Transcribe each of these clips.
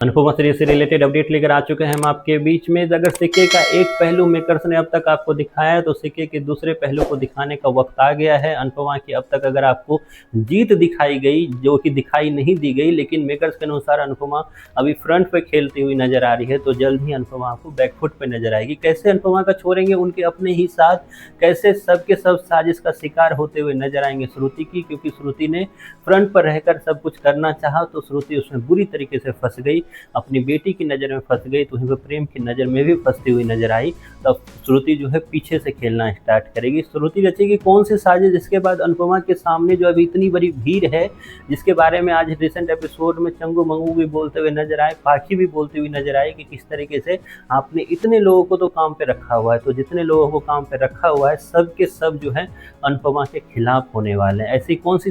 Anupama series से related update लेकर आ चुके हैं हम आपके बीच में। अगर सिक्के का एक पहलू मेकर्स ने अब तक आपको दिखाया है तो सिक्के के दूसरे पहलू को दिखाने का वक्त आ गया है। अनुपमा की अब तक अगर आपको जीत दिखाई गई, जो कि दिखाई नहीं दी गई, लेकिन मेकर्स के अनुसार अनुपमा अभी फ्रंट पे खेलती हुई नजर आ रही है, तो जल्द ही अनुपमा आपको बैकफुट पे नजर आएगी। कैसे अनुपमा का छोड़ेंगे उनके अपने ही साथ, कैसे सबके सब साजिश का शिकार होते हुए नजर आएंगे श्रुति की, क्योंकि श्रुति ने फ्रंट पर रहकर सब कुछ करना चाहा तो श्रुति उसमें बुरी तरीके से फंस गई, अपनी बेटी की नज़र में फंस गई, तो वहीं पर प्रेम की नज़र में भी फंसती हुई नजर आई। तब श्रुति जो है पीछे से खेलना स्टार्ट करेगी। श्रुति रचेगी कौन सी साजिश जिसके बाद अनुपमा के सामने जो अभी इतनी बड़ी भीड़ है, जिसके बारे में आज रिसेंट एपिसोड में चंगू मंगू भी बोलते हुए नजर आए, पाखी भी बोलती हुई नजर आई कि किस तरीके से आपने इतने लोगों को तो काम पे रखा हुआ है, तो जितने लोगों को काम पे रखा हुआ है सब के सब जो है अनुपमा के खिलाफ होने वाले हैं। ऐसी कौन सी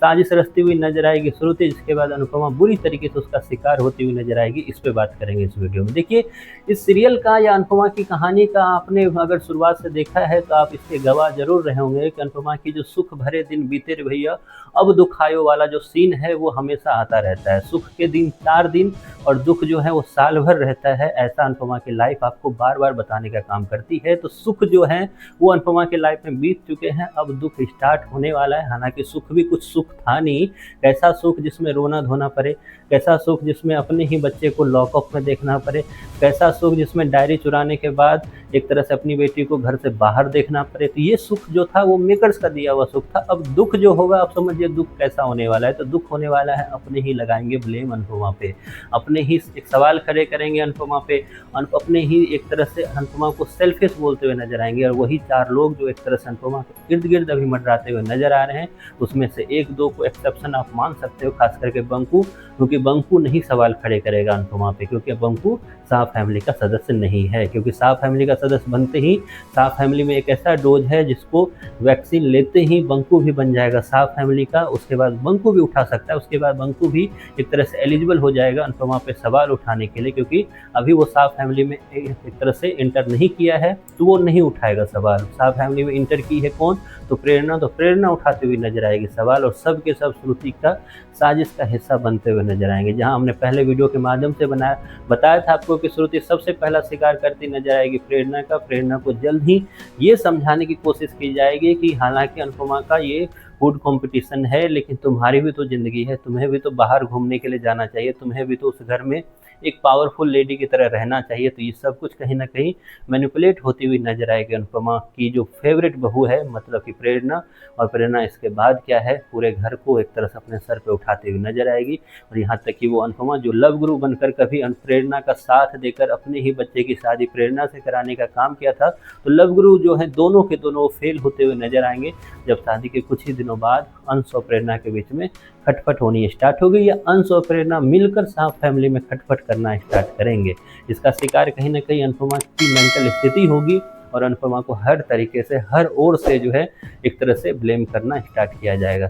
साजिश रचती हुई नजर आएगी श्रुति, जिसके बाद अनुपमा बुरी तरीके से उसका शिकार होती हुई नजर आएगी। इस पे बात करेंगे इस वीडियो में। देखिए, इस सीरियल का या अनुपमा की कहानी का आपने अगर शुरुआत से देखा है तो आप इसके गवाह जरूर रहे होंगे कि अनुपमा की जो सुख भरे दिन बीते रे भैया अब दुख आयो वाला जो सीन है वो हमेशा आता रहता है। सुख के दिन 4 दिन और दुख जो है वो साल भर रहता है, ऐसा अनुपमा की लाइफ आपको बार बार बताने का काम करती है। तो सुख जो है वो अनुपमा के लाइफ में बीत चुके हैं, अब दुख स्टार्ट होने वाला है। हालांकि सुख भी कुछ सुख था नहीं, कैसा सुख जिसमें रोना धोना पड़े, कैसा सुख जिसमें अपने ही बच्चे को लॉकअप में देखना पड़े, कैसा सुख जिसमें डायरी चुराने के बाद एक तरह से अपनी बेटी को घर से बाहर देखना पड़े। तो ये सुख जो था वो मेकर्स का दिया हुआ सुख था। अब दुख जो होगा, आप समझिए दुख कैसा होने वाला है। तो दुख होने वाला है, अपने ही लगाएंगे ब्लेम अनुपमा पे, अपने ही एक सवाल खड़े करेंगे अनुपमा पे, अपने ही एक तरह से अनुपमा को सेल्फिश बोलते हुए नजर आएंगे। और वही 4 लोग जो एक तरह से अनुपमा के इर्द गिर्द अभी मंडराते हुए नजर आ रहे हैं, उसमें से 1-2 को एक्सेप्शन आप मान सकते हो, खास करके बंकू, क्योंकि बंकू नहीं सवाल खड़े करेगा अनुपमा पे, क्योंकि बंकू शाह फैमिली का सदस्य नहीं है। क्योंकि शाह फैमिली का सदस्य बनते ही शाह फैमिली में एक ऐसा डोज है जिसको वैक्सीन लेते ही बंकू भी बन जाएगा शाह फैमिली का, उसके बाद बंकू भी उठा सकता है, उसके बाद बंकू भी एक तरह से एलिजिबल हो जाएगा अनुपमा पे सवाल उठाने के लिए, क्योंकि अभी वो शाह फैमिली में एक तरह से इंटर नहीं किया है तो वो नहीं उठाएगा सवाल। शाह फैमिली में इंटर की है कौन, तो प्रेरणा, तो प्रेरणा उठाते हुए नजर आएगी सवाल, और सब के सब श्रुति का साजिश का हिस्सा बनते हुए नजर आएंगे। जहां हमने पहले वीडियो के माध्यम से बताया था आपको कि श्रुति सबसे पहला शिकार करती नजर आएगी प्रेरणा का। प्रेरणा को जल्द ही ये समझाने की कोशिश की जाएगी कि हालांकि अनुपमा का ये फूड कंपटीशन है, लेकिन तुम्हारी भी तो ज़िंदगी है, तुम्हें भी तो बाहर घूमने के लिए जाना चाहिए, तुम्हें भी तो उस घर में एक पावरफुल लेडी की तरह रहना चाहिए। तो ये सब कुछ कहीं ना कहीं मैनिपुलेट होती हुई नजर आएगी अनुपमा की जो फेवरेट बहू है, मतलब कि प्रेरणा। और प्रेरणा इसके बाद क्या है, पूरे घर को एक तरह से अपने सर पे उठाते हुए नजर आएगी। और यहाँ तक कि वो अनुपमा जो लव गुरु बनकर कभी प्रेरणा का साथ देकर अपने ही बच्चे की शादी प्रेरणा से कराने का काम किया था, तो लव गुरु जो है दोनों के दोनों फेल होते हुए नजर आएंगे जब शादी के कुछ ही दिनों बाद अंश और प्रेरणा के बीच में खटपट होनी स्टार्ट हो गई, या अंश और प्रेरणा मिलकर शाह फैमिली में खटपट करना स्टार्ट करेंगे। इसका शिकार कहीं ना कहीं अनुपमा की मेंटल स्थिति होगी, और अनुपमा को हर तरीके से हर ओर से जो है एक तरह से ब्लेम करना स्टार्ट किया जाएगा।